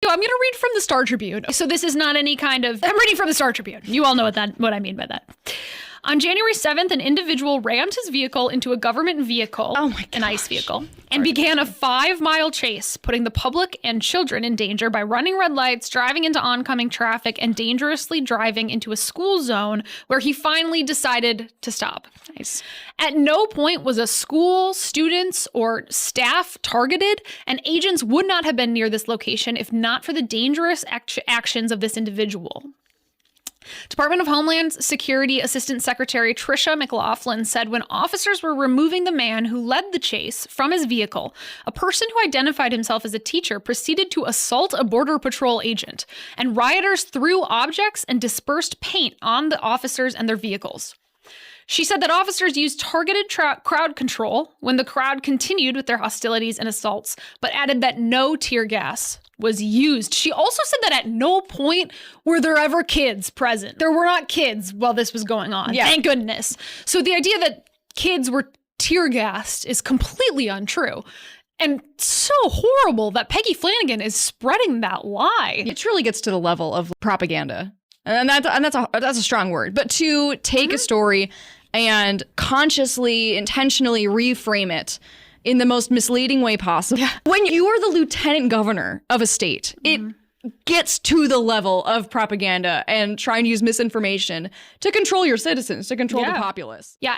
So I'm going to read from the Star Tribune. So this is not any kind of, I'm reading from the Star Tribune. You all know what I mean by that. On January 7th, an individual rammed his vehicle into a government vehicle, an ICE vehicle, and began a 5-mile chase, putting the public and children in danger by running red lights, driving into oncoming traffic, and dangerously driving into a school zone where he finally decided to stop. Nice. At no point was a school, students, or staff targeted, and agents would not have been near this location if not for the dangerous actions of this individual. Department of Homeland Security Assistant Secretary Tricia McLaughlin said when officers were removing the man who led the chase from his vehicle, a person who identified himself as a teacher proceeded to assault a Border Patrol agent, and rioters threw objects and dispersed paint on the officers and their vehicles. She said that officers used targeted crowd control when the crowd continued with their hostilities and assaults, but added that no tear gas was used. She also said that at no point were there ever kids present. There were not kids while this was going on. Yeah. Thank goodness. So the idea that kids were tear gassed is completely untrue. And so horrible that Peggy Flanagan is spreading that lie. It truly gets to the level of propaganda. And that's a strong word. But to take a story and consciously, intentionally reframe it in the most misleading way possible. Yeah. When you are the lieutenant governor of a state, it gets to the level of propaganda and trying to use misinformation to control your citizens, to control the populace. Yeah.